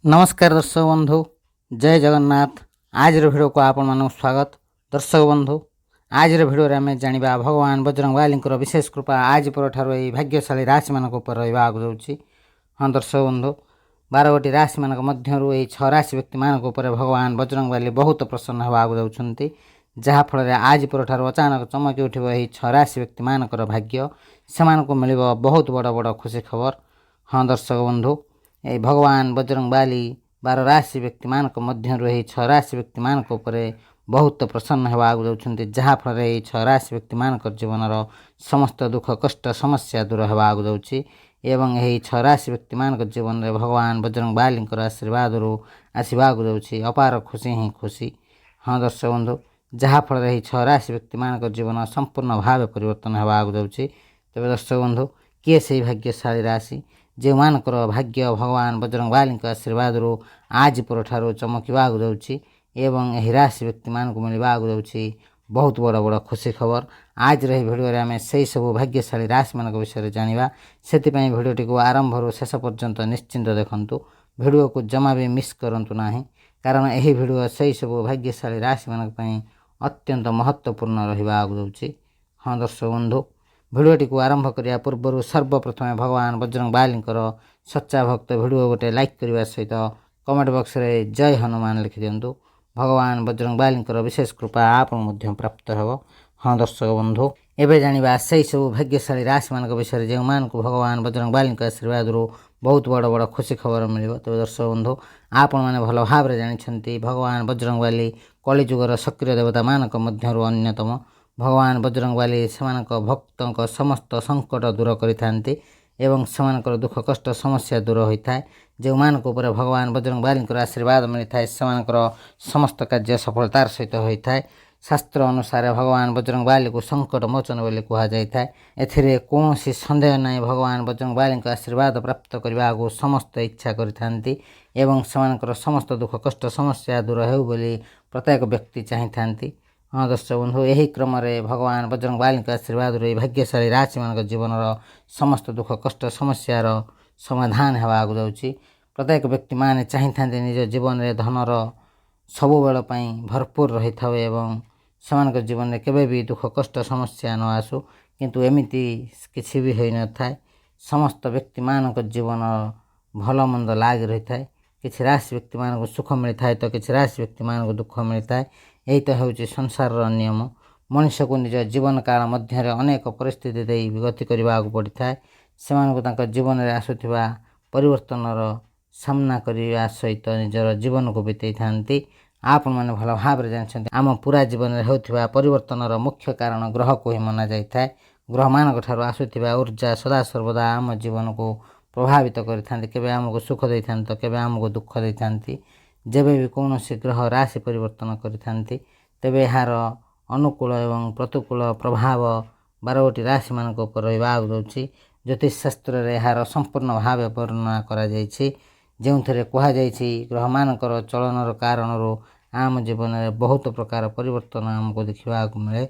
नमस्कार दर्शक बंधु, जय जगन्नाथ। आज भिडियो को आपण मानक स्वागत। दर्शक बंधु, आज भिडियो आम जाना भगवान बजरंग बाली विशेष कृपा आज पर यही भाग्यशाली राशि मान रहा जाऊँगी। हाँ दर्शक बंधु, 12 गोटी राशि मान मध्य यही 6 राशि व्यक्ति मान भगवान बजरंग बाली बहुत प्रसन्न होगा जाऊँच, जहाँफल आज पर अचानक चमकी उठ 6 राशि व्यक्ति मान भाग्य से मिल बहुत बड़ बड़ खुशी खबर। हाँ दर्शक बंधु, ये भगवान बजरंग बाली 12 राशि व्यक्ति मान मध्य यही 6 राशि व्यक्ति मान बहुत प्रसन्न होगा जाऊँच, जहाँफल यही 6 राशि व्यक्ति मान जीवन समस्त दुख कष्ट समस्या दूर होगा जाऊँच एवं यही 6 राशि व्यक्ति मान जीवन में भगवान बजरंग बाली आशीर्वाद आसवा जाऊँच अपार खुशी ही खुशी। हाँ दर्शक बंधु, जहाँफल यही 6 राशि व्यक्ति मान जीवन संपूर्ण भाव परिवर्तन होगा जाऊँच। तेज दर्शक बंधु, किए से भाग्यशाली राशि जो मानकर भाग्य भगवान बजरंग बाली आशीर्वाद आज पर चमकवा जाऊँच एवं यही राशि व्यक्ति मान मिलवा जाऊँच बहुत बड़ बड़ खुशी खबर। आज रही भिडियो आम से सब भाग्यशाली राशि मान विषय जाना, से भिडियोटी को आरंभ शेष पर्यंत निश्चिंत देखु। भिडियो को जमा भी मिस करूँ ना, कारण यही भिडियो से सब भाग्यशाली राशि मान अत्यंत महत्वपूर्ण रहा जाऊँच। हाँ दर्शक बंधु, भिडियोटी को आरंभ करने पूर्व सर्वप्रथम भगवान बजरंग बाली सच्चा भक्त भिडियो गोटे लाइक करने सहित कमेंट बॉक्स रे जय हनुमान लिखि दिंतु। भगवान बजरंग बाली विशेष कृपा आप प्राप्त हो। हाँ दर्शक बंधु, एवं जाना से सब भाग्यशाली राशि मान विषय जो मान को भगवान बजरंग बाली आशीर्वाद बहुत बड़ बड़ खुशी खबर मिल। तेज दर्शक बंधु, आपण मैंने भल भाव जानते भगवान बजरंग बाली कलिजुगर सक्रिय देवता मान मध्य अन्यतम। भगवान बजरंग बाली से भक्तों समस्त संकट दूर करें एवं से दुख कष्ट समस्या दूर होता है। जो मान भगवान बजरंग बाली आशीर्वाद मिलता है से समस्त कार्य सफलतार सहित होता है। शास्त्र अनुसार भगवान बजरंग बाली को संकट मोचन बोली कहुए। एथिरे कौन सन्देह ना, भगवान बजरंग बाली आशीर्वाद प्राप्त करने को समस्त इच्छा करते एवं से समस्त दुख कष्ट समस्या दूर हो बोली प्रत्येक व्यक्ति चाहती। हाँ दर्शक बंधु, यही क्रम भगवान बजरंग बाली आशीर्वाद भाग्यशाली राशि मान जीवन समस्त दुख कष्ट समस्यार समाधान होगा जाऊँच। प्रत्येक व्यक्ति माने चाहते निज जीवन में धनर सबु बेल भरपूर रही था एवं से जीवन में केवे भी दुख कष्ट समस्या न आसू, किंतु एमती किसी भी हो न था। समस्त व्यक्ति मान जीवन भल मंद लाग रही था। किसी राशि व्यक्ति मान सुख मिलता है तो किसी राशि व्यक्ति मान दुख मिलता है। यही तो हूँ संसार नियम। मनुष्य को निज जीवन काल मध्य अनेक परिस्थिति दे गति करने को पड़ता है। से जीवन में आसुवा परिवर्तनर सामना करने सहित निजर जीवन को बीते था। आपण मैंने भल भाव जानते आम पूरा जीवन में होता परिवर्तनर मुख्य कारण ग्रह को ही मना जाए। ग्रह मान आसुवा ऊर्जा सदा सर्वदा आम जीवन को प्रभावित करें, आमको सुख दे था तो केवे आमको दुख दे था। जेबे भी कौन ग्रह राशि परिवर्तन करि तेबे यार अनुकूल एवं प्रतिकूल प्रभाव 12 गोटी राशि मान रहा जाऊँच। ज्योतिष शास्त्र रे यार संपूर्ण भाव वर्णना करा जो कहुई ग्रह मानकर चलनर कारण आम जीवन में बहुत प्रकार परिवर्तन आमको देखा मिले।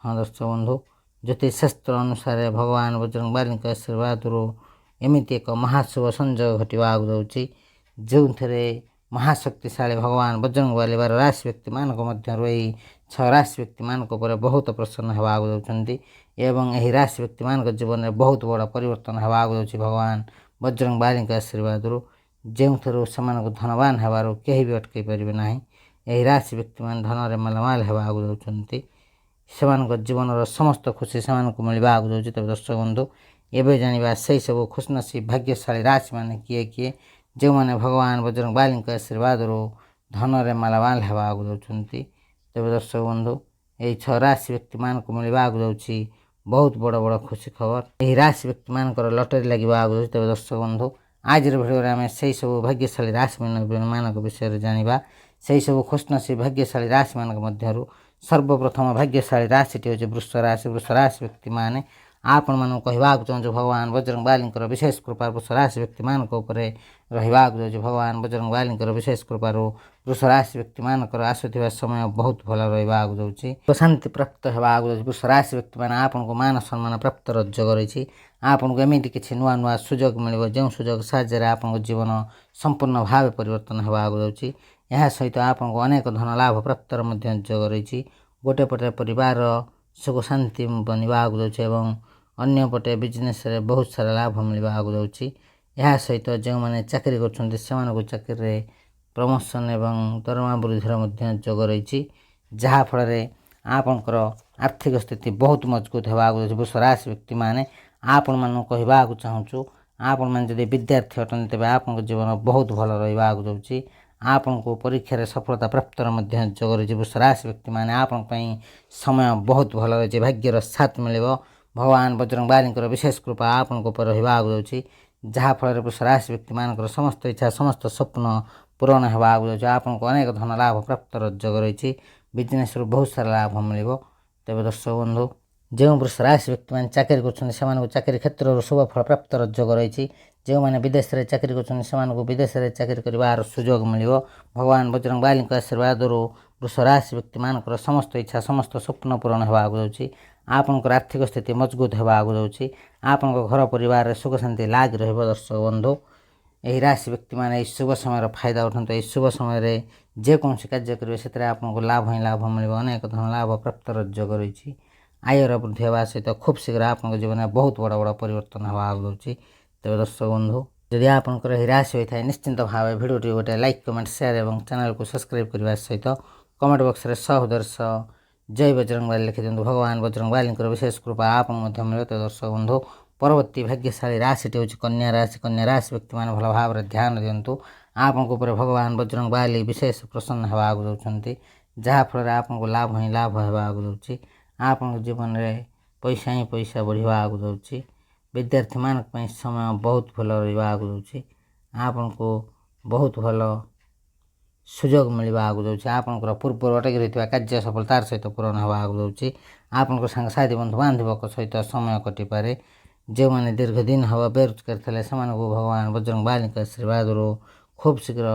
हाँ दर्शक बंधु, ज्योतिष शास्त्र अनुसार भगवान बजरंग बाली आशीर्वाद एमती एक महाशुभ संयोग घटवा जाऊँच, जो महाशक्तिशाली भगवान बजरंग बाली 12 राशि व्यक्ति मान मध्य यही 6 राशि व्यक्ति मान बहुत प्रसन्न होगा जाऊँच एवं यही राशि व्यक्ति मान जीवन में बहुत बड़ा परिवर्तन होगा जाऊँच भगवान बजरंग बाली आशीर्वाद जो से धनवान होबार कहीं भी अटकई पारे ना। यही राशि व्यक्ति मान धन मालामाल होगा जाऊँच, से जीवन समस्त खुशी से मिलवा जाऊँच। तब दर्शक बंधु, एवं जाना से सब खुशनसीब भाग्यशाली राशि मान किए किए जो मैंने भगवान बजरंग बाली आशीर्वाद धन मालामाल होगा जाऊँच। तेज दर्शक बंधु, यही 6 राशि व्यक्ति मान मिलवा जाऊँच बहुत बड़ बड़ खुशी खबर। यही राशि व्यक्ति मान लटरी लगे जाऊँच। तेज दर्शक बंधु, आज भिडियो आम से सब भाग्यशाली राशि मान विषय जाना, से सब खुशनसीब भाग्यशाली राशि मान मध्य सर्वप्रथम भाग्यशाली राशि हूँ वृष राशि। वृष राशि व्यक्ति माने ଆପଣମାନଙ୍କୁ କହିବାକୁ ଚାହୁଁଛୁ ଭଗବାନ ବଜରଙ୍ଗବାଲୀଙ୍କର ବିଶେଷ କୃପା ବୃଷ ରାଶି ବ୍ୟକ୍ତିମାନଙ୍କ ଉପରେ ରହିବାକୁ ଯାଉଛି। ଭଗବାନ ବଜରଙ୍ଗବାଲୀଙ୍କର ବିଶେଷ କୃପାରୁ ବୃଷ ରାଶି ବ୍ୟକ୍ତିମାନଙ୍କର ଆସୁଥିବା ସମୟ ବହୁତ ଭଲ ରହିବାକୁ ଯାଉଛି। ଶାନ୍ତି ପ୍ରାପ୍ତ ହେବାକୁ ଯାଉଛି। ବୃଷ ରାଶି ବ୍ୟକ୍ତିମାନେ ଆପଣଙ୍କୁ ମାନ ସମ୍ମାନ ପ୍ରାପ୍ତର ଯୋଗ ରହିଛି। ଆପଣଙ୍କୁ ଏମିତି କିଛି ନୂଆ ନୂଆ ସୁଯୋଗ ମିଳିବ ଯେଉଁ ସୁଯୋଗ ସାହାଯ୍ୟରେ ଆପଣଙ୍କ ଜୀବନ ସମ୍ପୂର୍ଣ୍ଣ ଭାବେ ପରିବର୍ତ୍ତନ ହେବାକୁ ଯାଉଛି। ଏହା ସହିତ ଆପଣଙ୍କୁ ଅନେକ ଧନ ଲାଭ ପ୍ରାପ୍ତର ମଧ୍ୟ ଯୋଗ ରହିଛି। ଗୋଟିଏ ପଟେ ପରିବାରର ସୁଖ ଶାନ୍ତି ବନିବାକୁ ଯାଉଛି ଏବଂ ଅନ୍ୟପଟେ ବିଜନେସ୍ରେ ବହୁତ ସାରା ଲାଭ ମିଳିବାକୁ ଯାଉଛି। ଏହା ସହିତ ଯେଉଁମାନେ ଚାକିରି କରୁଛନ୍ତି ସେମାନଙ୍କୁ ଚାକିରିରେ ପ୍ରମୋସନ୍ ଏବଂ ଦରମା ବୃଦ୍ଧିର ମଧ୍ୟ ଯୋଗ ରହିଛି, ଯାହାଫଳରେ ଆପଣଙ୍କର ଆର୍ଥିକ ସ୍ଥିତି ବହୁତ ମଜବୁତ ହେବାକୁ ଯାଉଛି। ବୃଷ ରାଶି ବ୍ୟକ୍ତିମାନେ ଆପଣମାନଙ୍କୁ କହିବାକୁ ଚାହୁଁଛୁ, ଆପଣମାନେ ଯଦି ବିଦ୍ୟାର୍ଥୀ ଅଟନ୍ତି ତେବେ ଆପଣଙ୍କ ଜୀବନ ବହୁତ ଭଲ ରହିବାକୁ ଯାଉଛି। ଆପଣଙ୍କୁ ପରୀକ୍ଷାରେ ସଫଳତା ପ୍ରାପ୍ତର ମଧ୍ୟ ଯୋଗ ରହିଛି। ବୃଷ ରାଶି ବ୍ୟକ୍ତିମାନେ ଆପଣଙ୍କ ପାଇଁ ସମୟ ବହୁତ ଭଲ ରହିଛି। ଭାଗ୍ୟର ସାଥ ମିଳିବ। ଭଗବାନ ବଜରଙ୍ଗବାଲୀଙ୍କର ବିଶେଷ କୃପା ଆପଣଙ୍କ ଉପରେ ରହିବାକୁ ଯାଉଛି, ଯାହାଫଳରେ ବୃଷ ରାଶି ବ୍ୟକ୍ତିମାନଙ୍କର ସମସ୍ତ ଇଚ୍ଛା ସମସ୍ତ ସ୍ୱପ୍ନ ପୂରଣ ହେବାକୁ ଯାଉଛି। ଆପଣଙ୍କୁ ଅନେକ ଧନ ଲାଭ ପ୍ରାପ୍ତର ଯୋଗ ରହିଛି। ବିଜନେସ୍ରୁ ବହୁତ ସାରା ଲାଭ ମିଳିବ। ତେବେ ଦର୍ଶକ ବନ୍ଧୁ, ଯେଉଁ ବୃଷ ରାଶି ବ୍ୟକ୍ତିମାନେ ଚାକିରି କରୁଛନ୍ତି ସେମାନଙ୍କୁ ଚାକିରି କ୍ଷେତ୍ରରୁ ଶୁଭ ଫଳ ପ୍ରାପ୍ତର ଯୋଗ ରହିଛି। ଯେଉଁମାନେ ବିଦେଶରେ ଚାକିରି କରୁଛନ୍ତି ସେମାନଙ୍କୁ ବିଦେଶରେ ଚାକିରି କରିବାର ସୁଯୋଗ ମିଳିବ। ଭଗବାନ ବଜରଙ୍ଗବାଲୀଙ୍କ ଆଶୀର୍ବାଦରୁ ବୃଷ ରାଶି ବ୍ୟକ୍ତିମାନଙ୍କର ସମସ୍ତ ଇଚ୍ଛା ସମସ୍ତ ସ୍ୱପ୍ନ ପୂରଣ ହେବାକୁ ଯାଉଛି। ଆପଣଙ୍କର ଆର୍ଥିକ ସ୍ଥିତି ମଜବୁତ ହେବାକୁ ଯାଉଛି। ଆପଣଙ୍କ ଘର ପରିବାରରେ ସୁଖ ଶାନ୍ତି ଲାଗି ରହିବ। ଦର୍ଶକ ବନ୍ଧୁ, ଏହି ରାଶି ବ୍ୟକ୍ତିମାନେ ଏହି ଶୁଭ ସମୟର ଫାଇଦା ଉଠାନ୍ତୁ। ଏହି ଶୁଭ ସମୟରେ ଯେକୌଣସି କାର୍ଯ୍ୟ କରିବେ ସେଥିରେ ଆପଣଙ୍କୁ ଲାଭ ହିଁ ଲାଭ ମିଳିବ। ଅନେକ ଧନ ଲାଭ ପ୍ରାପ୍ତର ଯୋଗ ରହିଛି। ଆୟର ବୃଦ୍ଧି ହେବା ସହିତ ଖୁବ୍ ଶୀଘ୍ର ଆପଣଙ୍କ ଜୀବନରେ ବହୁତ ବଡ଼ ବଡ଼ ପରିବର୍ତ୍ତନ ହେବାକୁ ଯାଉଛି। ତେବେ ଦର୍ଶକ ବନ୍ଧୁ, ଯଦି ଆପଣଙ୍କର ଏହି ରାଶି ହୋଇଥାଏ ନିଶ୍ଚିନ୍ତ ଭାବେ ଭିଡ଼ିଓଟି ଗୋଟେ ଲାଇକ୍ କମେଣ୍ଟ ସେୟାର ଏବଂ ଚ୍ୟାନେଲକୁ ସବସ୍କ୍ରାଇବ୍ କରିବା ସହିତ କମେଣ୍ଟ ବକ୍ସରେ ସହୋଦର୍ଶ ଜୟ ବଜରଙ୍ଗବାଲୀ ଲେଖିଦିଅନ୍ତୁ। ଭଗବାନ ବଜରଙ୍ଗବାଲୀଙ୍କର ବିଶେଷ କୃପା ଆପଣଙ୍କୁ ମଧ୍ୟ ମିଳିବ। ତେବେ ଦର୍ଶକ ବନ୍ଧୁ, ପରବର୍ତ୍ତୀ ଭାଗ୍ୟଶାଳୀ ରାଶିଟି ହେଉଛି କନ୍ୟା ରାଶି। କନ୍ୟା ରାଶି ବ୍ୟକ୍ତିମାନେ ଭଲ ଭାବରେ ଧ୍ୟାନ ଦିଅନ୍ତୁ। ଆପଣଙ୍କ ଉପରେ ଭଗବାନ ବଜରଙ୍ଗବାଲୀ ବିଶେଷ ପ୍ରସନ୍ନ ହେବାକୁ ଯାଉଛନ୍ତି, ଯାହାଫଳରେ ଆପଣଙ୍କୁ ଲାଭ ହିଁ ଲାଭ ହେବାକୁ ଯାଉଛି। ଆପଣଙ୍କ ଜୀବନରେ ପଇସା ହିଁ ପଇସା ବଢ଼ିବାକୁ ଯାଉଛି। ବିଦ୍ୟାର୍ଥୀମାନଙ୍କ ପାଇଁ ସମୟ ବହୁତ ଭଲ ରହିବାକୁ ଯାଉଛି। ଆପଣଙ୍କୁ ବହୁତ ଭଲ ସୁଯୋଗ ମିଳିବାକୁ ଯାଉଛି। ଆପଣଙ୍କର ପୂର୍ବରୁ ଅଟକି ରହିଥିବା କାର୍ଯ୍ୟ ସଫଳତାର ସହିତ ପୂରଣ ହେବାକୁ ଯାଉଛି। ଆପଣଙ୍କ ସାଙ୍ଗସାଥି ବନ୍ଧୁ ବାନ୍ଧବଙ୍କ ସହିତ ସମୟ କଟିପାରେ। ଯେଉଁମାନେ ଦୀର୍ଘ ଦିନ ହେବ ବେରୋଜଗାର ଥିଲେ ସେମାନଙ୍କୁ ଭଗବାନ ବଜରଙ୍ଗବାଲୀଙ୍କ ଆଶୀର୍ବାଦରୁ ଖୁବ୍ ଶୀଘ୍ର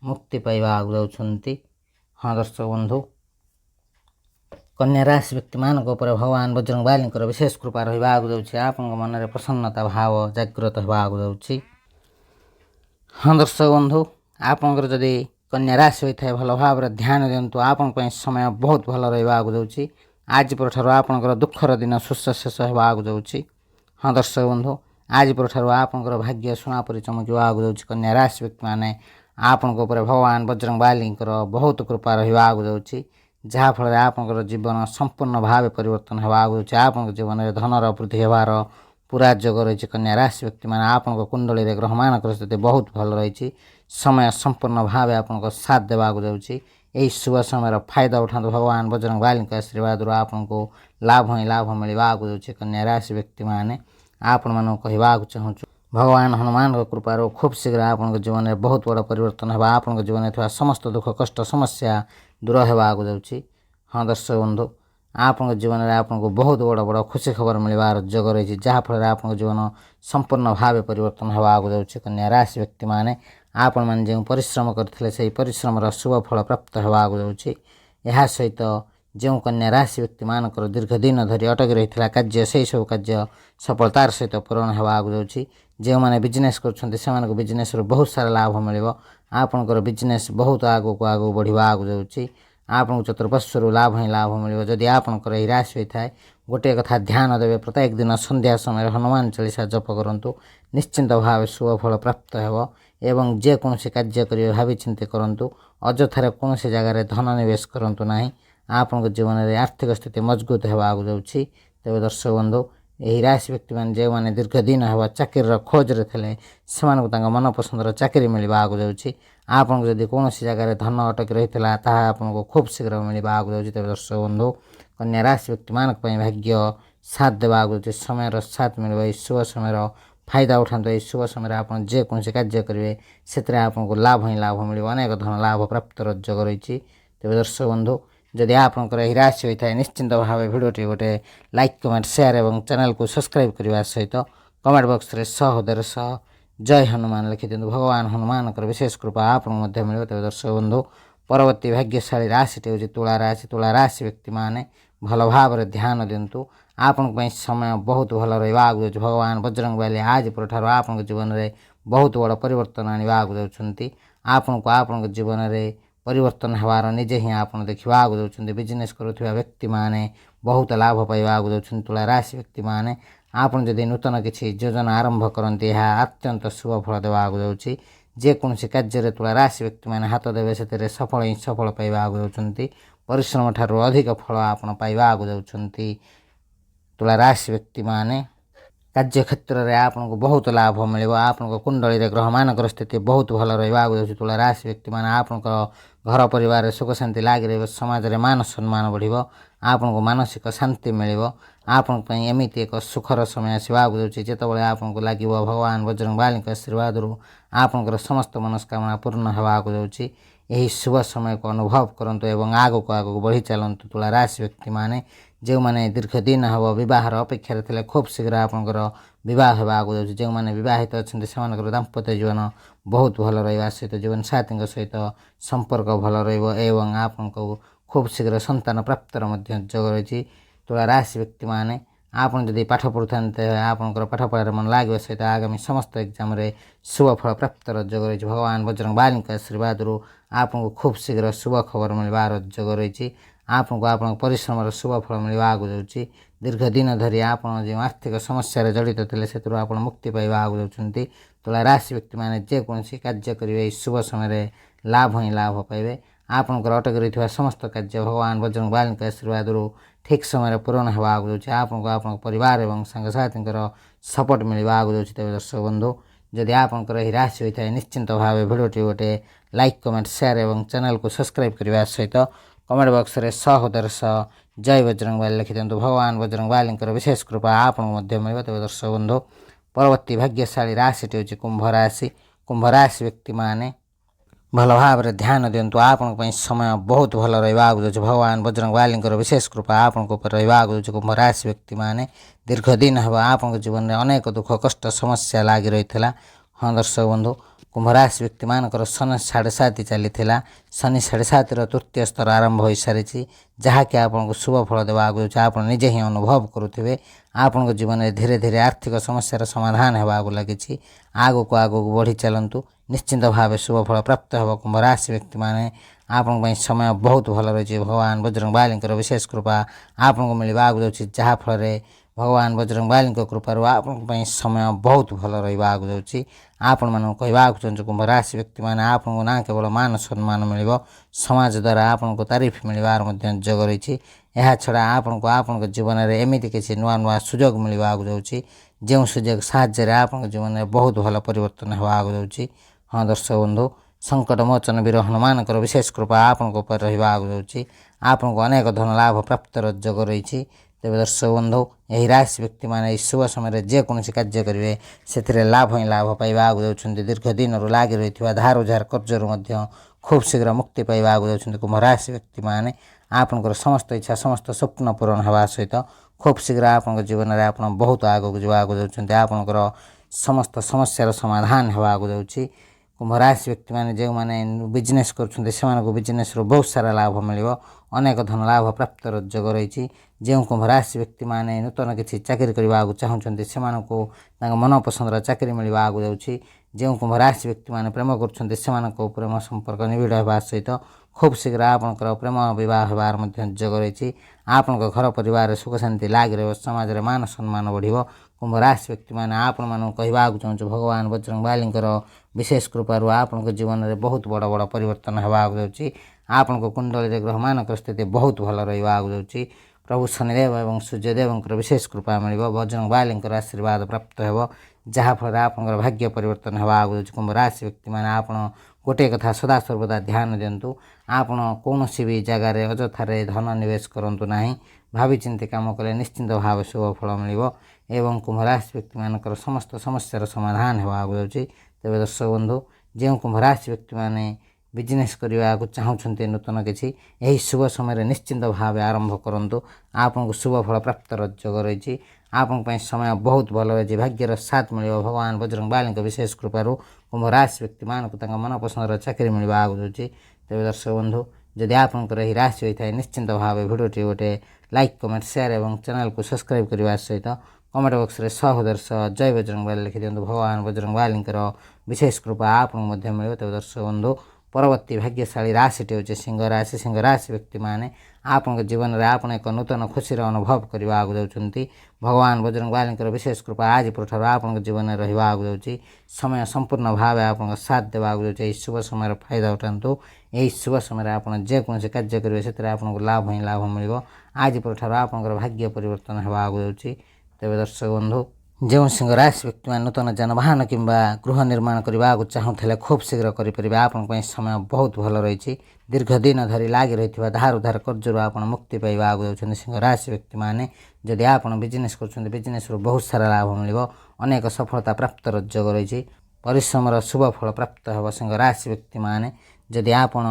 ମୁକ୍ତି ପାଇବାକୁ ଯାଉଛନ୍ତି। ହଁ ଦର୍ଶକ ବନ୍ଧୁ, କନ୍ୟା ରାଶି ବ୍ୟକ୍ତିମାନଙ୍କ ଉପରେ ଭଗବାନ ବଜରଙ୍ଗବାଲୀଙ୍କର ବିଶେଷ କୃପା ରହିବାକୁ ଯାଉଛି। ଆପଣଙ୍କ ମନରେ ପ୍ରସନ୍ନତା ଭାବ ଜାଗ୍ରତ ହେବାକୁ ଯାଉଛି। ହଁ ଦର୍ଶକ ବନ୍ଧୁ, ଆପଣଙ୍କର ଯଦି କନ୍ୟା ରାଶି ହୋଇଥାଏ ଭଲ ଭାବରେ ଧ୍ୟାନ ଦିଅନ୍ତୁ। ଆପଣଙ୍କ ପାଇଁ ସମୟ ବହୁତ ଭଲ ରହିବାକୁ ଯାଉଛି। ଆଜି ପରଠାରୁ ଆପଣଙ୍କର ଦୁଃଖର ଦିନ ଶେଷ ହେବାକୁ ଯାଉଛି। ହଁ ଦର୍ଶକ ବନ୍ଧୁ, ଆଜି ପରଠାରୁ ଆପଣଙ୍କର ଭାଗ୍ୟ ସୁନା ପରି ଚମକିବାକୁ ଯାଉଛି। କନ୍ୟା ରାଶି ବ୍ୟକ୍ତିମାନେ ଆପଣଙ୍କ ଉପରେ ଭଗବାନ ବଜରଙ୍ଗବାଲୀଙ୍କର ବହୁତ କୃପା ରହିବାକୁ ଯାଉଛି, ଯାହାଫଳରେ ଆପଣଙ୍କର ଜୀବନ ସମ୍ପୂର୍ଣ୍ଣ ଭାବେ ପରିବର୍ତ୍ତନ ହେବାକୁ ଯାଉଛି। ଆପଣଙ୍କ ଜୀବନରେ ଧନର ବୃଦ୍ଧି ହେବାର ପୁରା ଯୋଗ ରହିଛି। କନ୍ୟା ରାଶି ବ୍ୟକ୍ତିମାନେ ଆପଣଙ୍କ କୁଣ୍ଡଳୀରେ ଗ୍ରହମାନଙ୍କର ସ୍ଥିତି ବହୁତ ଭଲ ରହିଛି। ସମୟ ସମ୍ପୂର୍ଣ୍ଣ ଭାବେ ଆପଣଙ୍କ ସାଥ ଦେବାକୁ ଯାଉଛି। ଏହି ଶୁଭ ସମୟର ଫାଇଦା ଉଠାନ୍ତୁ। ଭଗବାନ ବଜରଙ୍ଗବାଲୀଙ୍କ ଆଶୀର୍ବାଦରୁ ଆପଣଙ୍କୁ ଲାଭ ହିଁ ଲାଭ ମିଳିବାକୁ ଯାଉଛି। କନ୍ୟା ରାଶି ବ୍ୟକ୍ତିମାନେ ଆପଣମାନଙ୍କୁ କହିବାକୁ ଚାହୁଁଛୁ, ଭଗବାନ ହନୁମାନଙ୍କ କୃପାରୁ ଖୁବ୍ ଶୀଘ୍ର ଆପଣଙ୍କ ଜୀବନରେ ବହୁତ ବଡ଼ ପରିବର୍ତ୍ତନ ହେବା। ଆପଣଙ୍କ ଜୀବନରେ ଥିବା ସମସ୍ତ ଦୁଃଖ କଷ୍ଟ ସମସ୍ୟା ଦୂର ହେବାକୁ ଯାଉଛି। ହଁ ଦର୍ଶକ ବନ୍ଧୁ, ଆପଣଙ୍କ ଜୀବନରେ ଆପଣଙ୍କୁ ବହୁତ ବଡ଼ ବଡ଼ ଖୁସି ଖବର ମିଳିବାର ଯୋଗ ରହିଛି, ଯାହାଫଳରେ ଆପଣଙ୍କ ଜୀବନ ସମ୍ପୂର୍ଣ୍ଣ ଭାବେ ପରିବର୍ତ୍ତନ ହେବାକୁ ଯାଉଛି। କନ୍ୟା ରାଶି ବ୍ୟକ୍ତିମାନେ ଆପଣମାନେ ଯେଉଁ ପରିଶ୍ରମ କରିଥିଲେ ସେହି ପରିଶ୍ରମର ଶୁଭ ଫଳ ପ୍ରାପ୍ତ ହେବାକୁ ଯାଉଛି। ଏହା ସହିତ ଯେଉଁ କନ୍ୟା ରାଶି ବ୍ୟକ୍ତିମାନଙ୍କର ଦୀର୍ଘ ଦିନ ଧରି ଅଟକି ରହିଥିଲା କାର୍ଯ୍ୟ ସେହିସବୁ କାର୍ଯ୍ୟ ସଫଳତାର ସହିତ ପୂରଣ ହେବାକୁ ଯାଉଛି। ଯେଉଁମାନେ ବିଜନେସ୍ କରୁଛନ୍ତି ସେମାନଙ୍କୁ ବିଜନେସ୍ରୁ ବହୁତ ସାରା ଲାଭ ମିଳିବ। ଆପଣଙ୍କର ବିଜନେସ୍ ବହୁତ ଆଗକୁ ବଢ଼ିବାକୁ ଯାଉଛି। ଆପଣଙ୍କୁ ଚତୁଃପାର୍ଶ୍ୱରୁ ଲାଭ ହିଁ ଲାଭ ମିଳିବ। ଯଦି ଆପଣଙ୍କର ଏହି ରାଶି ହୋଇଥାଏ ଗୋଟିଏ କଥା ଧ୍ୟାନ ଦେବେ, ପ୍ରତ୍ୟେକ ଦିନ ସନ୍ଧ୍ୟା ସମୟରେ ହନୁମାନ ଚାଳିଶା ଜପ କରନ୍ତୁ। ନିଶ୍ଚିନ୍ତ ଭାବେ ଶୁଭ ଫଳ ପ୍ରାପ୍ତ ହେବ ଏବଂ ଯେକୌଣସି କାର୍ଯ୍ୟ କରିବେ ଭାବିଚିନ୍ତି କରନ୍ତୁ। ଅଯଥାରେ କୌଣସି ଜାଗାରେ ଧନ ନିବେଶ କରନ୍ତୁ ନାହିଁ। ଆପଣଙ୍କ ଜୀବନରେ ଆର୍ଥିକ ସ୍ଥିତି ମଜବୁତ ହେବାକୁ ଯାଉଛି। ତେବେ ଦର୍ଶକ ବନ୍ଧୁ, ଏହି ରାଶି ବ୍ୟକ୍ତିମାନେ ଯେଉଁମାନେ ଦୀର୍ଘ ଦିନ ହେବ ଚାକିରିର ଖୋଜରେ ଥିଲେ ସେମାନଙ୍କୁ ତାଙ୍କ ମନପସନ୍ଦର ଚାକିରି ମିଳିବାକୁ ଯାଉଛି। ଆପଣଙ୍କୁ ଯଦି କୌଣସି ଜାଗାରେ ଧନ ଅଟକି ରହିଥିଲା ତାହା ଆପଣଙ୍କୁ ଖୁବ୍ ଶୀଘ୍ର ମିଳିବାକୁ ଯାଉଛି। ତେବେ ଦର୍ଶକ ବନ୍ଧୁ, କନ୍ୟା ରାଶି ବ୍ୟକ୍ତିମାନଙ୍କ ପାଇଁ ଭାଗ୍ୟ ସାଥ ଦେବାକୁ ଯାଉଛି। ସମୟର ସାଥ ମିଳିବ। ଏହି ଶୁଭ ସମୟର ଫାଇଦା ଉଠାନ୍ତୁ। ଏହି ଶୁଭ ସମୟରେ ଆପଣ ଯେକୌଣସି କାର୍ଯ୍ୟ କରିବେ ସେଥିରେ ଆପଣଙ୍କୁ ଲାଭ ହିଁ ଲାଭ ମିଳିବ। ଅନେକ ଧନ ଲାଭ ପ୍ରାପ୍ତର ଯୋଗ ରହିଛି। ତେବେ ଦର୍ଶକ ବନ୍ଧୁ, जदि आपंकर यही राशि होता है निश्चिंत भाव भिडियोटी गोटे लाइक कमेंट शेयर और चैनल को सब्सक्राइब करने सहित कमेंट बॉक्स रे सहोदर सह जय हनुमान लिखि दिंतु। भगवान हनुमान विशेष कृपा आपको मिले। तेज दर्शक बंधु परवर्ती भाग्यशाली राशिटी हूँ तुला राशि। तुला राशि व्यक्ति मैंने भल भाव ध्यान दिंतु। आपण समय बहुत भल रहा। भगवान बजरंगबली आज पर आपण जीवन में बहुत बड़ परिवर्तन आने को आपण को आपण जीवन में परिवर्तन होवार निजे ही आप देखा दौरान बिजनेस करुवा व्यक्ति मैंने बहुत लाभ पाइबा दौरान। तुला राशि व्यक्ति मैंने आपन जदि नूतन किसी योजना आरंभ करती अत्यंत शुभ फल देवा जाऊँगी। जेकोसी कार्य तुला राशि व्यक्ति मैंने हाथ देवे से सफल ही सफल पाइबा दौरान। परिश्रम ठारू अधिक फल आप पाइबा जाऊँगी। तुला राशि व्यक्ति मैंने कार्य क्षेत्र में आपको बहुत लाभ मिले। आपको कुंडली ग्रह मान स्थिति बहुत भल रहा। तुला राशि व्यक्ति मैंने आप घर परिवार सुख शांति लग रही। समाज में मान सम्मान बढ़ आपको मानसिक शांति मिल। आपमती एक सुखर समय आसवा जिते आपको लगे भगवान बजरंगबली आशीर्वाद आपंकर समस्त मनस्कामना पूर्ण होगा जाऊँगी। यही शुभ समय को अनुभव करूँ और आग को बढ़ी चलतु। तुला राशि व्यक्ति मैंने जो मैंने दीर्घ दिन हम बहार अपेक्षा थे खूब शीघ्र आपंकर बह होगा। जो मैंने बहित अच्छा से दाम्पत्य जीवन बहुत भल रहा सहित जीवन साथी सहित संपर्क भल रही आपको खूब शीघ्र संतान प्राप्तर जोग रही। तुला राशि व्यक्ति मैंने आपड़ी पाठ पढ़ुता आपंकर पाठ पढ़ार मन लगे सहित आगामी समस्त एग्जाम शुभ फल प्राप्तर जोग रही। भगवान बजरंगबली आशीर्वाद आपको खूब शीघ्र शुभ खबर मिलबार जोग रही। आपको आप परिश्रम शुभ फल मिलवा जाऊँगी। दीर्घ दिन धरी आप जो आर्थिक समस्या जड़ित थे से मुक्ति पाइबा जाऊँगी। तुला राशि व्यक्ति मैंने जेकोसी कार्य करेंगे शुभ समय लाभ ही लाभ पाइबे। आपंकर अटक रही समस्त कार्य भगवान बजरंगबली आशीर्वाद ठीक समय पूरण होगा जाऊँगी। आपको आप परिवार और सांगसाथी सपोर्ट मिलवा जाऊँगी। तेज दर्शक बंधु जदि आपंकर यही राशि होता है निश्चिंत भाव भिडियोटी गोटे लाइक कमेंट शेयर और चैनल को सब्सक्राइब करने सहित कमेंट बॉक्स रे सहोदर सह जय बजरंगबली लिखि दिंतु। भगवान बजरंगबली विशेष कृपा आपको मिले। तेज दर्शक बंधु परवर्ती भाग्यशाली राशिटी हूँ कुंभ राशि। कुंभ राशि व्यक्ति मैंने भल भाव ध्यान दिंतु। आपण समय बहुत भल रहा। भगवान बजरंगबली विशेष कृपा आपको रहा। कुंभ राशि व्यक्ति मैंने दीर्घ दिन हम आप जीवन में अनेक दुख कष्ट समस्या लगी रही है। हाँ दर्शक बंधु कुंभ राशि व्यक्ति मानकर शनि 7.5 चली शनि 7.5 तृतीय स्तर आरंभ हो सारी जहाँकि आपको शुभ फल देवा आप निजे ही अनुभव करुवे। आपन जीवन में धीरे धीरे आर्थिक समस्यार समाधान होगा लगी। आग को बढ़ी चलतु निश्चिंत भाव शुभ फल प्राप्त हो। कुंभ राशि व्यक्ति मैंने आपण समय बहुत भल रही। भगवान बजरंगबली विशेष कृपा आपको मिलवा जाऊँगी। जहाँफल भगवान बजरंगबली कृपार आपण समय बहुत भल रहा जाऊँगी। आपण मन कहवाक चाहूँ कुंभ राशि व्यक्ति मैंने आपको ना केवल मान सम्मान मिल समाज द्वारा आपको तारीफ मिलबार जोग रही। यह छड़ा आपको जीवन में एमती किसी नुआ नुआ सुजोग मिलवा जाऊँगी। जो सुजोग साहाय्य आप जीवन में बहुत भल परिवर्तन होगा जाऊँगी। हाँ दर्शक बंधु संकट मोचन वीर हनुमान विशेष कृपा आपको रहा जाऊँगी। आपको अनेक धन लाभ प्राप्तर जोग रही। तेज दर्शक बंधु यही राशि व्यक्ति मैंने शुभ समय जेकोसी कार्य करेंगे से लाभ ही लाभ पाइबा जाऊँगी। दीर्घ दिन लगी रही धार उधार कर्जरू खूब शीघ्र मुक्ति पाइबा जाऊँगी। कुंभ राशि व्यक्ति मैंने आपंकर समस्त इच्छा समस्त स्वप्न पूरण होगा सहित खूब शीघ्र आप जीवन में आप बहुत आगक जावाक जाऊँगी। आपंकर समस्त समस्यार समाधान होगा जाऊँगी। कुंभ राशि व्यक्ति मैंने जो मैंने बिजनेस कर बिजनेस बहुत सारा लाभ मिल अनेक धन लाभ प्राप्तर जोग रही। जो कुंभ राशि व्यक्ति मैंने नूतन किसी चाकरी करने चाहते से मनपसंदर चाकरी मिलवा जाऊँगी। जो कुंभ राशि व्यक्ति मैंने प्रेम कर प्रेम संपर्क निबिड़ होगा सहित खूब शीघ्र आपंकर प्रेम बह होबार जोग रही। आपण घर परिवार सुख शांति लग रही। समाज में मान सम्मान बढ़। कुंभ राशि व्यक्ति मैंने आपण कहवाक चाहूँ भगवान बजरंगबली विशेष कृपार आपन जीवन में बहुत बड़ बड़ परिवर्तन होगा जाऊँगी। आपको कुंडली ग्रह मान स्थिति बहुत भल रहा जाऊँगी। प्रभु शनिदेव और सूर्यदेव विशेष कृपा मिल बजरंगबली आशीर्वाद प्राप्त हो। जहाँफल आप भाग्य परिवर्तन होगा जाऊँगी। कुंभ राशि व्यक्ति मैंने आप गोटे कथा सदा सर्वदा ध्यान दिंतु। आप कौन भी जगार अजथार धन निवेश करूँ ना भावी चिंती काम कले निश्चिंत भाव शुभ फल मिल एवं कुंभ राशि व्यक्ति मानकर समस्त समस्यार समाधान होगा जाऊँगी। तेज दर्शक बंधु जो कुंभ राशि व्यक्ति मैंने ବିଜନେସ୍ କରିବାକୁ ଚାହୁଁଛନ୍ତି ନୂତନ କିଛି, ଏହି ଶୁଭ ସମୟରେ ନିଶ୍ଚିନ୍ତ ଭାବେ ଆରମ୍ଭ କରନ୍ତୁ। ଆପଣଙ୍କୁ ଶୁଭ ଫଳ ପ୍ରାପ୍ତର ଯୋଗ ରହିଛି। ଆପଣଙ୍କ ପାଇଁ ସମୟ ବହୁତ ଭଲ ରହିଛି। ଭାଗ୍ୟର ସାଥ ମିଳିବ ଭଗବାନ ବଜରଙ୍ଗ ବାଲିଙ୍କ ବିଶେଷ କୃପାରୁ। କୁମ୍ଭ ରାଶି ବ୍ୟକ୍ତିମାନଙ୍କୁ ତାଙ୍କ ମନପସନ୍ଦର ଚାକିରି ମିଳିବା ଆଗୁଛି। ତେବେ ଦର୍ଶକ ବନ୍ଧୁ, ଯଦି ଆପଣଙ୍କର ଏହି ରାଶି ହୋଇଥାଏ ନିଶ୍ଚିନ୍ତ ଭାବେ ଭିଡ଼ିଓଟି ଗୋଟେ ଲାଇକ୍, କମେଣ୍ଟ, ସେୟାର ଏବଂ ଚ୍ୟାନେଲକୁ ସବସ୍କ୍ରାଇବ୍ କରିବା ସହିତ କମେଣ୍ଟ ବକ୍ସରେ 100 ଜୟ ବଜରଙ୍ଗ ବାଲି ଲେଖିଦିଅନ୍ତୁ। ଭଗବାନ ବଜରଙ୍ଗ ବାଲିଙ୍କର ବିଶେଷ କୃପା ଆପଣଙ୍କୁ ମଧ୍ୟ ମିଳିବ। ତେବେ ଦର୍ଶକ ବନ୍ଧୁ, ପରବର୍ତ୍ତୀ ଭାଗ୍ୟଶାଳୀ ରାଶିଟି ହେଉଛି ସିଂହ ରାଶି। ସିଂହ ରାଶି ବ୍ୟକ୍ତିମାନେ ଆପଣଙ୍କ ଜୀବନରେ ଆପଣ ଏକ ନୂତନ ଖୁସିର ଅନୁଭବ କରିବାକୁ ଯାଉଛନ୍ତି। ଭଗବାନ ବଜରଙ୍ଗ ବାଲିଙ୍କର ବିଶେଷ କୃପା ଆଜି ପରଠାରୁ ଆପଣଙ୍କ ଜୀବନରେ ରହିବାକୁ ଯାଉଛି। ସମୟ ସମ୍ପୂର୍ଣ୍ଣ ଭାବେ ଆପଣଙ୍କ ସାଥ ଦେବାକୁ ଯାଉଛି। ଏହି ଶୁଭ ସମୟର ଫାଇଦା ଉଠାନ୍ତୁ। ଏହି ଶୁଭ ସମୟରେ ଆପଣ ଯେକୌଣସି କାର୍ଯ୍ୟ କରିବେ ସେଥିରେ ଆପଣଙ୍କୁ ଲାଭ ହିଁ ଲାଭ ମିଳିବ। ଆଜି ପରଠାରୁ ଆପଣଙ୍କର ଭାଗ୍ୟ ପରିବର୍ତ୍ତନ ହେବାକୁ ଯାଉଛି। ତେବେ ଦର୍ଶକ ବନ୍ଧୁ, ଯେଉଁ ସିଂହ ରାଶି ବ୍ୟକ୍ତିମାନେ ନୂତନ ଯାନବାହନ କିମ୍ବା ଗୃହ ନିର୍ମାଣ କରିବାକୁ ଚାହୁଁଥିଲେ ଖୁବ୍ ଶୀଘ୍ର କରିପାରିବେ। ଆପଣଙ୍କ ପାଇଁ ସମୟ ବହୁତ ଭଲ ରହିଛି। ଦୀର୍ଘ ଦିନ ଧରି ଲାଗି ରହିଥିବା ଧାର ଉଧାର କର୍ଜରୁ ଆପଣ ମୁକ୍ତି ପାଇବାକୁ ଯାଉଛନ୍ତି। ସିଂହ ରାଶି ବ୍ୟକ୍ତିମାନେ ଯଦି ଆପଣ ବିଜନେସ୍ କରୁଛନ୍ତି, ବିଜନେସ୍ରୁ ବହୁତ ସାରା ଲାଭ ମିଳିବ। ଅନେକ ସଫଳତା ପ୍ରାପ୍ତର ଯୋଗ ରହିଛି। ପରିଶ୍ରମର ଶୁଭ ଫଳ ପ୍ରାପ୍ତ ହେବ। ସିଂହ ରାଶି ବ୍ୟକ୍ତିମାନେ ଯଦି ଆପଣ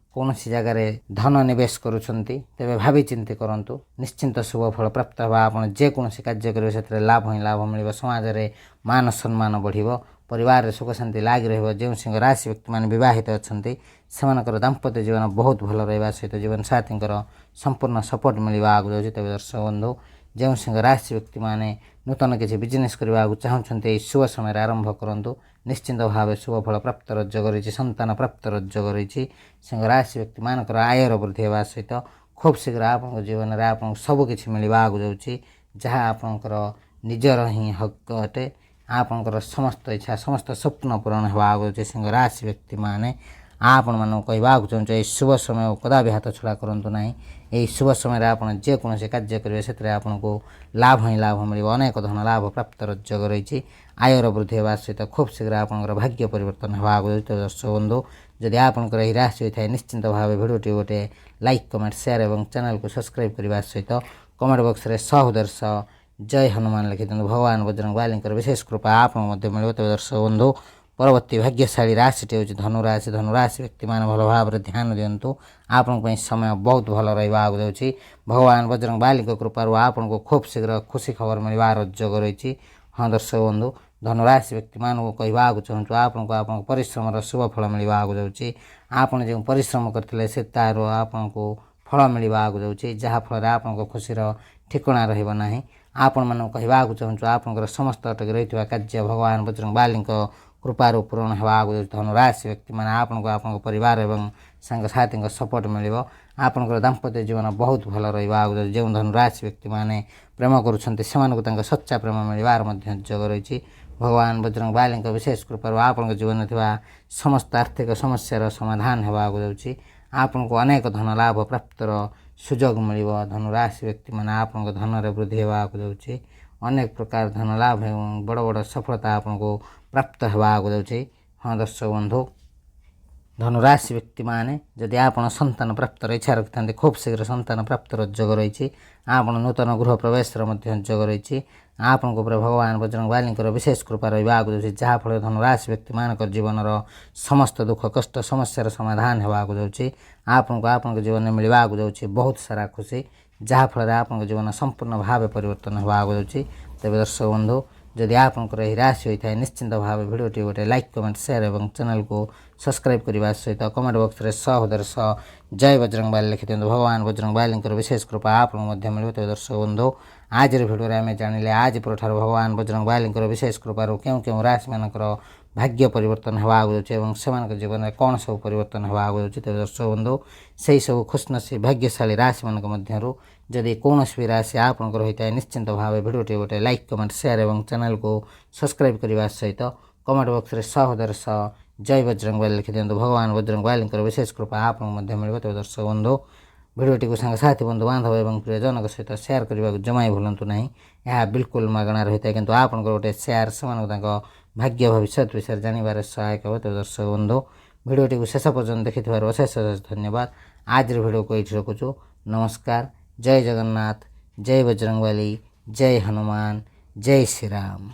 କୌଣସି ଜାଗାରେ ଧନ ନିବେଶ କରୁଛନ୍ତି ତେବେ ଭାବି ଚିନ୍ତି କରନ୍ତୁ। ନିଶ୍ଚିନ୍ତ ଶୁଭ ଫଳ ପ୍ରାପ୍ତ ହେବା। ଆପଣ ଯେକୌଣସି କାର୍ଯ୍ୟ କରିବେ ସେଥିରେ ଲାଭ ହିଁ ଲାଭ ମିଳିବ। ସମାଜରେ ମାନ ସମ୍ମାନ ବଢ଼ିବ। ପରିବାରରେ ସୁଖ ଶାନ୍ତି ଲାଗି ରହିବ। ଯେଉଁ ସିଂହ ରାଶି ବ୍ୟକ୍ତିମାନେ ବିବାହିତ ଅଛନ୍ତି ସେମାନଙ୍କର ଦାମ୍ପତ୍ୟ ଜୀବନ ବହୁତ ଭଲ ରହିବା ସହିତ ଜୀବନସାଥୀଙ୍କର ସମ୍ପୂର୍ଣ୍ଣ ସପୋର୍ଟ ମିଳିବା ଆଗକୁ ଯାଉଛି। ତେବେ ଦର୍ଶକ ବନ୍ଧୁ, ଯେଉଁ ସିଂହ ରାଶି ବ୍ୟକ୍ତିମାନେ ନୂତନ କିଛି ବିଜନେସ୍ କରିବାକୁ ଚାହୁଁଛନ୍ତି ଏହି ଶୁଭ ସମୟରେ ଆରମ୍ଭ କରନ୍ତୁ। ନିଶ୍ଚିନ୍ତ ଭାବେ ଶୁଭ ଫଳ ପ୍ରାପ୍ତର ଯୋଗ ରହିଛି। ସନ୍ତାନ ପ୍ରାପ୍ତର ଯୋଗ ରହିଛି। ସିଂହ ରାଶି ବ୍ୟକ୍ତିମାନଙ୍କର ଆୟର ବୃଦ୍ଧି ହେବା ସହିତ ଖୁବ୍ ଶୀଘ୍ର ଆପଣଙ୍କ ଜୀବନରେ ଆପଣଙ୍କୁ ସବୁକିଛି ମିଳିବା ଆଗକୁ ଯାଉଛି। ଯାହା ଆପଣଙ୍କର ନିଜର ହିଁ ହକ ଅଟେ। ଆପଣଙ୍କର ସମସ୍ତ ଇଚ୍ଛା, ସମସ୍ତ ସ୍ୱପ୍ନ ପୂରଣ ହେବା ଆଗକୁ ଯାଉଛି। ସିଂହ ରାଶି ବ୍ୟକ୍ତିମାନେ ଆପଣମାନଙ୍କୁ କହିବାକୁ ଚାହୁଁଛୁ ଏହି ଶୁଭ ସମୟକୁ କଦାପି ହାତ ଛଡ଼ା କରନ୍ତୁ ନାହିଁ। ଏହି ଶୁଭ ସମୟରେ ଆପଣ ଯେକୌଣସି କାର୍ଯ୍ୟ କରିବେ ସେଥିରେ ଆପଣଙ୍କୁ ଲାଭ ହିଁ ଲାଭ ମିଳିବ। ଅନେକ ଧନ ଲାଭ ପ୍ରାପ୍ତର ଯୋଗ ରହିଛି। ଆୟର ବୃଦ୍ଧି ହେବା ସହିତ ଖୁବ୍ ଶୀଘ୍ର ଆପଣଙ୍କର ଭାଗ୍ୟ ପରିବର୍ତ୍ତନ ହେବା ଆଗକୁ ଯାଉଛି। ଦର୍ଶକ ବନ୍ଧୁ, ଯଦି ଆପଣଙ୍କର ଏହି ରାଶି ହୋଇଥାଏ ନିଶ୍ଚିନ୍ତ ଭାବେ ଭିଡ଼ିଓଟି ଗୋଟେ ଲାଇକ୍, କମେଣ୍ଟ, ସେୟାର ଏବଂ ଚ୍ୟାନେଲକୁ ସବସ୍କ୍ରାଇବ୍ କରିବା ସହିତ କମେଣ୍ଟ ବକ୍ସରେ 100 ଜୟ ହନୁମାନ ଲେଖିଦିଅନ୍ତୁ। ଭଗବାନ ବଜରଙ୍ଗ ବାଲିଙ୍କର ବିଶେଷ କୃପା ଆପଣଙ୍କୁ ମଧ୍ୟ ମିଳିବ। ତେବେ ଦର୍ଶକ ବନ୍ଧୁ, ପରବର୍ତ୍ତୀ ଭାଗ୍ୟଶାଳୀ ରାଶିଟି ହେଉଛି ଧନୁରାଶି। ଧନୁରାଶି ବ୍ୟକ୍ତିମାନେ ଭଲ ଭାବରେ ଧ୍ୟାନ ଦିଅନ୍ତୁ। ଆପଣଙ୍କ ପାଇଁ ସମୟ ବହୁତ ଭଲ ରହିବା ଆଗକୁ ଯାଉଛି। ଭଗବାନ ବଜରଙ୍ଗ ବାଲିଙ୍କ କୃପାରୁ ଆପଣଙ୍କୁ ଖୁବ୍ ଶୀଘ୍ର ଖୁସି ଖବର ମିଳିବାର ଯୋଗ ରହିଛି। ହଁ ଦର୍ଶକ ବନ୍ଧୁ, ଧନୁରାଶି ବ୍ୟକ୍ତିମାନଙ୍କୁ କହିବାକୁ ଚାହୁଁଛୁ ଆପଣଙ୍କୁ ଆପଣଙ୍କ ପରିଶ୍ରମର ଶୁଭ ଫଳ ମିଳିବା ଆଗକୁ ଯାଉଛି। ଆପଣ ଯେଉଁ ପରିଶ୍ରମ କରିଥିଲେ ସେ ତାରୁ ଆପଣଙ୍କୁ ଫଳ ମିଳିବା ଆଗକୁ ଯାଉଛି। ଯାହାଫଳରେ ଆପଣଙ୍କ ଖୁସିର ଠିକଣା ରହିବ ନାହିଁ। ଆପଣମାନଙ୍କୁ କହିବାକୁ ଚାହୁଁଛୁ ଆପଣଙ୍କର ସମସ୍ତ ଅଟକି ରହିଥିବା କାର୍ଯ୍ୟ ଭଗବାନ ବଜରଙ୍ଗ ବାଲିଙ୍କ କୃପାରୁ ପୂରଣ ହେବା ଆଗକୁ ଯାଉଛି। ଧନୁରାଶି ବ୍ୟକ୍ତିମାନେ ଆପଣଙ୍କୁ ଆପଣଙ୍କ ପରିବାର ଏବଂ ସାଙ୍ଗସାଥୀଙ୍କ ସପୋର୍ଟ ମିଳିବ। ଆପଣଙ୍କର ଦାମ୍ପତ୍ୟ ଜୀବନ ବହୁତ ଭଲ ରହିବା ଆଗକୁ ଯାଉଛି। ଯେଉଁ ଧନୁରାଶି ବ୍ୟକ୍ତିମାନେ ପ୍ରେମ କରୁଛନ୍ତି ସେମାନଙ୍କୁ ତାଙ୍କ ସଚ୍ଚା ପ୍ରେମ ମିଳିବାର ମଧ୍ୟ ଯୋଗ ରହିଛି। ଭଗବାନ ବଜରଙ୍ଗ ବାଲିଙ୍କ ବିଶେଷ କୃପାରୁ ଆପଣଙ୍କ ଜୀବନରେ ଥିବା ସମସ୍ତ ଆର୍ଥିକ ସମସ୍ୟାର ସମାଧାନ ହେବାକୁ ଯାଉଛି। ଆପଣଙ୍କୁ ଅନେକ ଧନ ଲାଭ ପ୍ରାପ୍ତର ସୁଯୋଗ ମିଳିବ। ଧନୁରାଶି ବ୍ୟକ୍ତିମାନେ ଆପଣଙ୍କ ଧନରେ ବୃଦ୍ଧି ହେବାକୁ ଯାଉଛି। ଅନେକ ପ୍ରକାର ଧନ ଲାଭ ଏବଂ ବଡ଼ ବଡ଼ ସଫଳତା ଆପଣଙ୍କୁ ପ୍ରାପ୍ତ ହେବାକୁ ଯାଉଛି। ହଁ ଦର୍ଶକ ବନ୍ଧୁ, ଧନୁରାଶି ବ୍ୟକ୍ତିମାନେ ଯଦି ଆପଣ ସନ୍ତାନ ପ୍ରାପ୍ତର ଇଚ୍ଛା ରଖିଥାନ୍ତି ଖୁବ୍ ଶୀଘ୍ର ସନ୍ତାନ ପ୍ରାପ୍ତର ଯୋଗ ରହିଛି। ଆପଣ ନୂତନ ଗୃହ ପ୍ରବେଶର ମଧ୍ୟ ଯୋଗ ରହିଛି। ଆପଣଙ୍କ ଉପରେ ଭଗବାନ ବଜରଙ୍ଗ ବାଲିଙ୍କର ବିଶେଷ କୃପା ରହିବା ଆଗକୁ ଯାଉଛି। ଯାହାଫଳରେ ଧନୁରାଶି ବ୍ୟକ୍ତିମାନଙ୍କର ଜୀବନର ସମସ୍ତ ଦୁଃଖ କଷ୍ଟ ସମସ୍ୟାର ସମାଧାନ ହେବାକୁ ଯାଉଛି। ଆପଣଙ୍କୁ ଆପଣଙ୍କ ଜୀବନରେ ମିଳିବାକୁ ଯାଉଛି ବହୁତ ସାରା ଖୁସି। ଯାହାଫଳରେ ଆପଣଙ୍କ ଜୀବନ ସମ୍ପୂର୍ଣ୍ଣ ଭାବେ ପରିବର୍ତ୍ତନ ହେବାକୁ ଯାଉଛି। ତେବେ ଦର୍ଶକ ବନ୍ଧୁ, ଯଦି ଆପଣଙ୍କର ଏହି ରାଶି ହୋଇଥାଏ ନିଶ୍ଚିନ୍ତ ଭାବେ ଭିଡ଼ିଓଟି ଗୋଟେ ଲାଇକ୍, କମେଣ୍ଟ, ସେୟାର ଏବଂ ଚ୍ୟାନେଲକୁ ସବସ୍କ୍ରାଇବ୍ କରିବା ସହିତ କମେଣ୍ଟ ବକ୍ସରେ 100 ଜୟ ବଜରଙ୍ଗ ବାଲି ଲେଖିଦିଅନ୍ତୁ। ଭଗବାନ ବଜରଙ୍ଗ ବାଲିଙ୍କର ବିଶେଷ କୃପା ଆପଣଙ୍କୁ ମଧ୍ୟ ମିଳିବ। ତେବେ ଦର୍ଶକ ବନ୍ଧୁ, ଆଜିର ଭିଡ଼ିଓରେ ଆମେ ଜାଣିଲେ ଆଜି ପରଠାରୁ ଭଗବାନ ବଜରଙ୍ଗ ବାଲିଙ୍କର ବିଶେଷ କୃପାରୁ କେଉଁ କେଉଁ ରାଶିମାନଙ୍କର ଭାଗ୍ୟ ପରିବର୍ତ୍ତନ ହେବାକୁ ଯାଉଛି ଏବଂ ସେମାନଙ୍କ ଜୀବନରେ କ'ଣ ସବୁ ପରିବର୍ତ୍ତନ ହେବାକୁ ଯାଉଛି। ତେବେ ଦର୍ଶକ ବନ୍ଧୁ, ସେହି ସବୁ ଖୁସିନସିବ ଭାଗ୍ୟଶାଳୀ ରାଶିମାନଙ୍କ ମଧ୍ୟରୁ ଯଦି କୌଣସି ବି ରାଶି ଆପଣଙ୍କର ହୋଇଥାଏ ନିଶ୍ଚିନ୍ତ ଭାବେ ଭିଡ଼ିଓଟି ଗୋଟେ ଲାଇକ୍, କମେଣ୍ଟ, ସେୟାର ଏବଂ ଚ୍ୟାନେଲକୁ ସବସ୍କ୍ରାଇବ୍ କରିବା ସହିତ କମେଣ୍ଟ ବକ୍ସରେ 100 ଜୟ ବଜରଙ୍ଗ ବାଲି ଲେଖିଦିଅନ୍ତୁ। ଭଗବାନ ବଜରଙ୍ଗ ବାଲିଙ୍କର ବିଶେଷ କୃପା ଆପଣଙ୍କୁ ମଧ୍ୟ ମିଳିବ। ତେବେ ଦର୍ଶକ ବନ୍ଧୁ, ଭିଡ଼ିଓଟିକୁ ସାଙ୍ଗସାଥୀ ବନ୍ଧୁ ବାନ୍ଧବ ଏବଂ ପ୍ରିୟଜନଙ୍କ ସହିତ ସେୟାର କରିବାକୁ ଜମା ବି ଭୁଲନ୍ତୁ ନାହିଁ। ଏହା ବିଲକୁଲ ମାଗଣା ରହିଥାଏ, କିନ୍ତୁ ଆପଣଙ୍କର ଗୋଟେ ସେୟାର ସେମାନଙ୍କୁ ତାଙ୍କ ଭାଗ୍ୟ ଭବିଷ୍ୟତ ବିଷୟରେ ଜାଣିବାରେ ସହାୟକ ହେବ। ତେବେ ଦର୍ଶକ ବନ୍ଧୁ, ଭିଡ଼ିଓଟିକୁ ଶେଷ ପର୍ଯ୍ୟନ୍ତ ଦେଖିଥିବାରୁ ଅଶେଷ ଅଶେଷ ଧନ୍ୟବାଦ। ଆଜିର ଭିଡ଼ିଓକୁ ଏଇଠି ରଖୁଛୁ। ନମସ୍କାର। ଜୟ ଜଗନ୍ନାଥ, ଜୟ ବଜରଙ୍ଗବାଲି, ଜୟ ହନୁମାନ, ଜୟ ଶ୍ରୀରାମ।